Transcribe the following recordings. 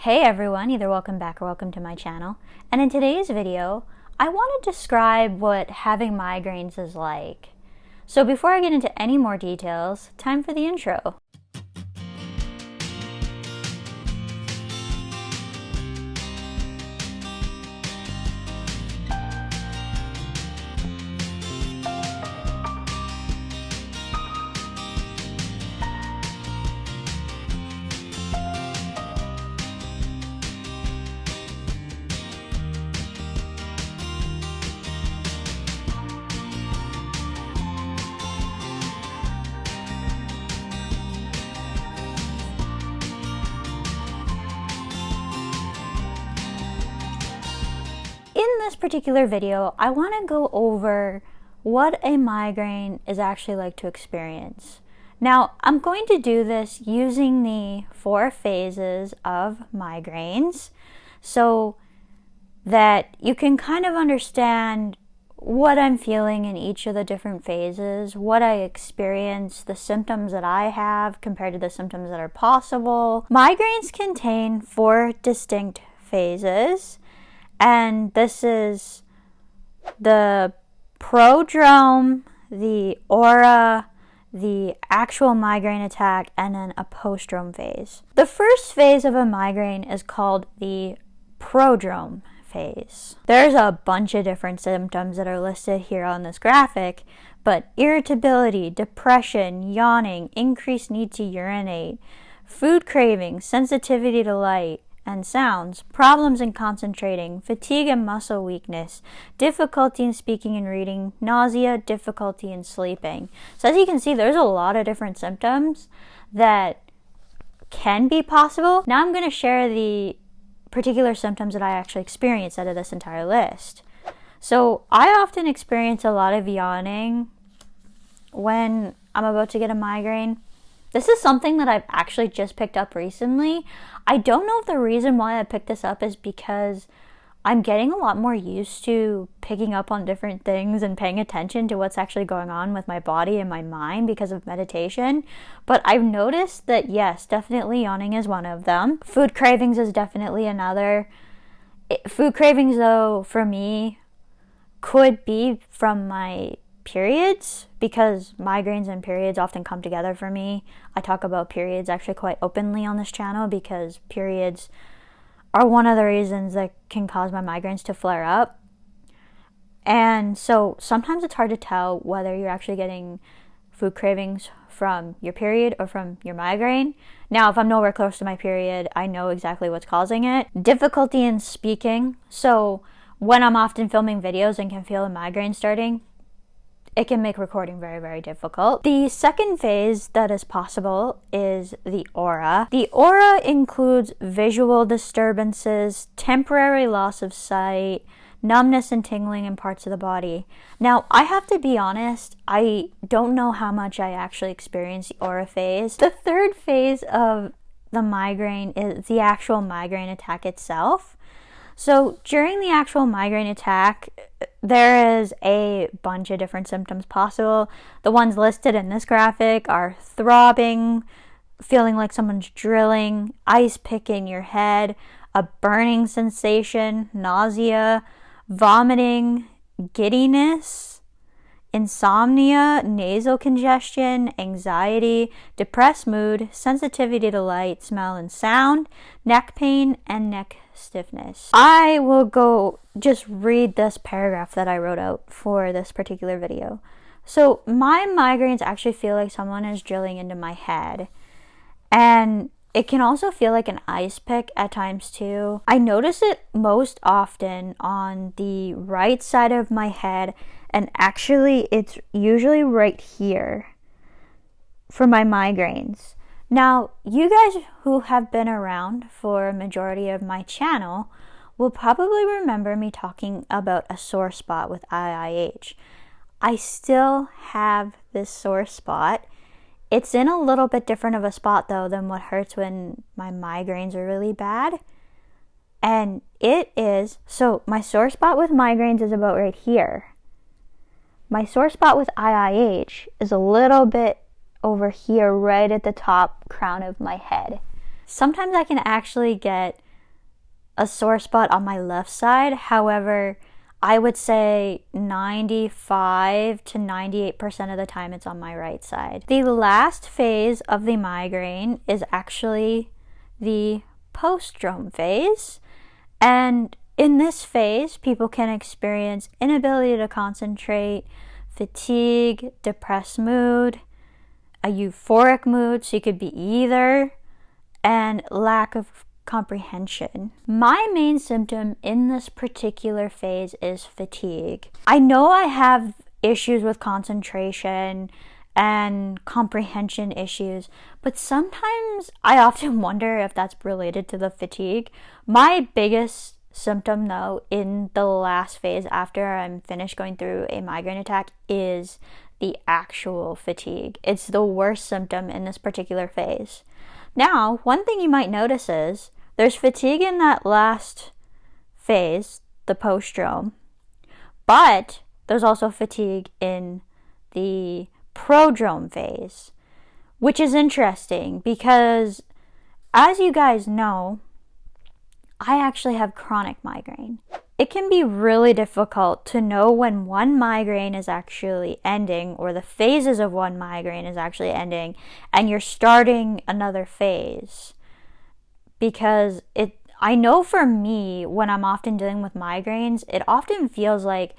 Hey everyone, either welcome back or welcome to my channel. And in today's video, I want to describe what having migraines is like. So before I get into any more details, time for the intro. In this particular video, I want to go over what a migraine is actually like to experience. Now, I'm going to do this using the 4 phases of migraines so that you can kind of understand what I'm feeling in each of the different phases, what I experience, the symptoms that I have compared to the symptoms that are possible. Migraines contain 4 distinct phases. And this is the prodrome, the aura, the actual migraine attack, and then a postdrome phase. The first phase of a migraine is called the prodrome phase. There's a bunch of different symptoms that are listed here on this graphic, but irritability, depression, yawning, increased need to urinate, food cravings, sensitivity to light and sounds, problems in concentrating, fatigue and muscle weakness, difficulty in speaking and reading, nausea, difficulty in sleeping. So as you can see, there's a lot of different symptoms that can be possible. Now I'm going to share the particular symptoms that I actually experienced out of this entire list. So I often experience a lot of yawning when I'm about to get a migraine. This is something that I've actually just picked up recently. I don't know if the reason why I picked this up is because I'm getting a lot more used to picking up on different things and paying attention to what's actually going on with my body and my mind because of meditation. But I've noticed that yes, definitely yawning is one of them. Food cravings is definitely another. Food cravings though, for me, could be from my periods, because migraines and periods often come together for me. I talk about periods actually quite openly on this channel because periods are one of the reasons that can cause my migraines to flare up. And so sometimes it's hard to tell whether you're actually getting food cravings from your period or from your migraine. Now, if I'm nowhere close to my period, I know exactly what's causing it. Difficulty in speaking. So when I'm often filming videos and can feel a migraine starting, it can make recording very, very difficult. The second phase that is possible is the aura. The aura includes visual disturbances, temporary loss of sight, numbness and tingling in parts of the body. Now, I have to be honest, I don't know how much I actually experience the aura phase. The third phase of the migraine is the actual migraine attack itself. So during the actual migraine attack, there is a bunch of different symptoms possible. The ones listed in this graphic are throbbing, feeling like someone's drilling, ice pick in your head, a burning sensation, nausea, vomiting, giddiness, insomnia, nasal congestion, anxiety, depressed mood, sensitivity to light, smell, and sound, neck pain, and neck stiffness. I will go just read this paragraph that I wrote out for this particular video. So my migraines actually feel like someone is drilling into my head, and it can also feel like an ice pick at times too. I notice it most often on the right side of my head, and actually it's usually right here for my migraines. Now, you guys who have been around for a majority of my channel will probably remember me talking about a sore spot with IIH. I still have this sore spot. It's in a little bit different of a spot though than what hurts when my migraines are really bad. And it is, so my sore spot with migraines is about right here. My sore spot with IIH is a little bit over here, right at the top crown of my head. Sometimes I can actually get a sore spot on my left side. However, I would say 95 to 98% of the time it's on my right side. The last phase of the migraine is actually the postdrome phase. And in this phase, people can experience inability to concentrate, fatigue, depressed mood, a euphoric mood, so you could be either, and lack of comprehension. My main symptom in this particular phase is fatigue. I know I have issues with concentration and comprehension issues, but sometimes I often wonder if that's related to the fatigue. My biggest symptom though in the last phase after I'm finished going through a migraine attack is the actual fatigue. It's the worst symptom in this particular phase. Now, one thing you might notice is there's fatigue in that last phase, the postdrome, but there's also fatigue in the prodrome phase, which is interesting because, as you guys know, I actually have chronic migraine. It can be really difficult to know when one migraine is actually ending or the phases of one migraine is actually ending and you're starting another phase. Because I know for me, when I'm often dealing with migraines, it often feels like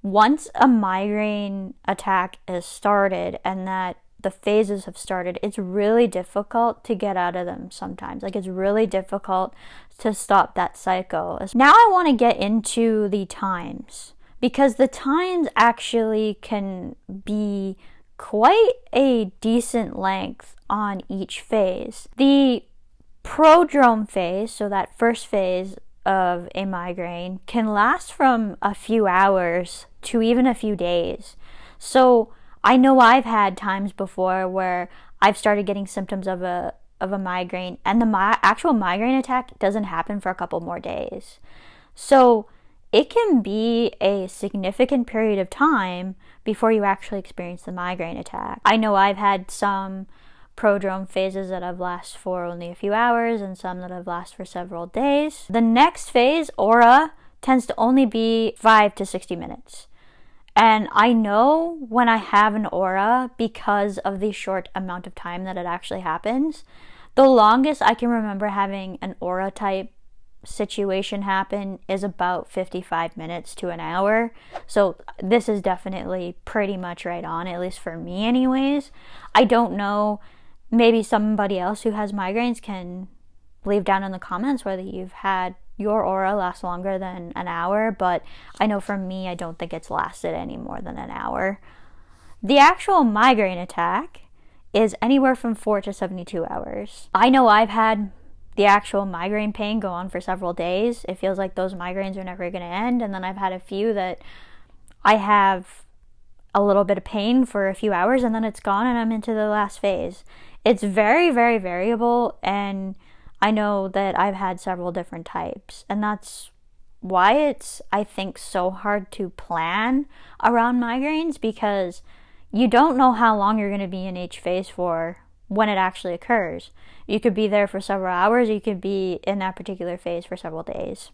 once a migraine attack is started and that the phases have started, it's really difficult to get out of them sometimes. Like, it's really difficult to stop that cycle. Now I want to get into the times, because the times actually can be quite a decent length on each phase. The prodrome phase, so that first phase of a migraine, can last from a few hours to even a few days. So I know I've had times before where I've started getting symptoms of a migraine and the actual migraine attack doesn't happen for a couple more days. So it can be a significant period of time before you actually experience the migraine attack. I know I've had some prodrome phases that have lasted for only a few hours and some that have lasted for several days. The next phase, aura, tends to only be 5 to 60 minutes. And I know when I have an aura, because of the short amount of time that it actually happens, the longest I can remember having an aura type situation happen is about 55 minutes to an hour. So this is definitely pretty much right on, at least for me anyways. I don't know, maybe somebody else who has migraines can leave down in the comments whether you've had your aura last longer than an hour, but I know for me, I don't think it's lasted any more than an hour. The actual migraine attack is anywhere from 4 to 72 hours. I know I've had the actual migraine pain go on for several days. It feels like those migraines are never going to end, and then I've had a few that I have a little bit of pain for a few hours and then it's gone and I'm into the last phase. It's very, very variable, and I know that I've had several different types, and that's why it's, I think, so hard to plan around migraines, because you don't know how long you're going to be in each phase for when it actually occurs. You could be there for several hours, you could be in that particular phase for several days,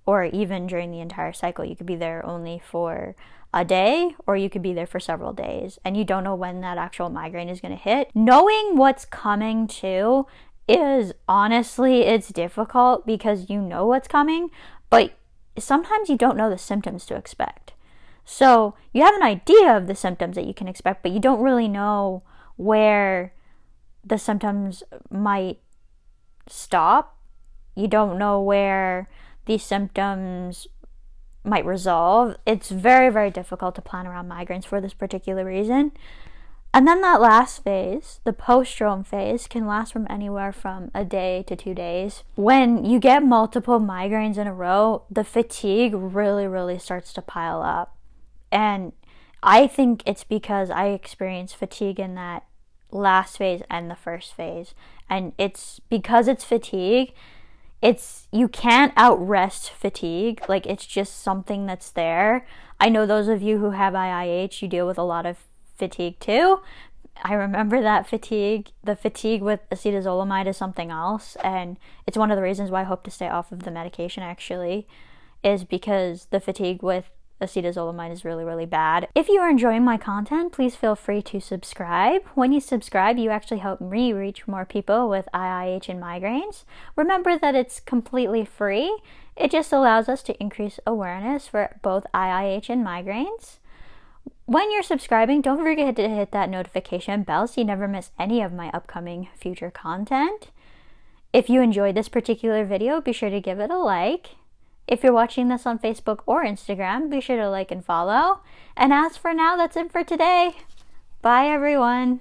or even during the entire cycle. You could be there only for a day, or you could be there for several days, and you don't know when that actual migraine is going to hit. Knowing what's coming too is, honestly, it's difficult because you know what's coming, but sometimes you don't know the symptoms to expect. So you have an idea of the symptoms that you can expect, but you don't really know where the symptoms might stop. You don't know where these symptoms might resolve. It's very, very difficult to plan around migraines for this particular reason. And then that last phase, the postdrome phase, can last from anywhere from a day to 2 days. When you get multiple migraines in a row, the fatigue really, really starts to pile up. And I think it's because I experienced fatigue in that last phase and the first phase. And it's because it's fatigue, you can't outrest fatigue. Like, it's just something that's there. I know those of you who have IIH, you deal with a lot of fatigue too, I remember that fatigue. The fatigue with acetazolamide is something else, and it's one of the reasons why I hope to stay off of the medication, actually, is because the fatigue with acetazolamide is really, really bad. If you are enjoying my content, please feel free to subscribe. When you subscribe, you actually help me reach more people with IIH and migraines. Remember that it's completely free. It just allows us to increase awareness for both IIH and migraines. When you're subscribing, don't forget to hit that notification bell so you never miss any of my upcoming future content. If you enjoyed this particular video, be sure to give it a like. If you're watching this on Facebook or Instagram, be sure to like and follow. And as for now, that's it for today. Bye, everyone.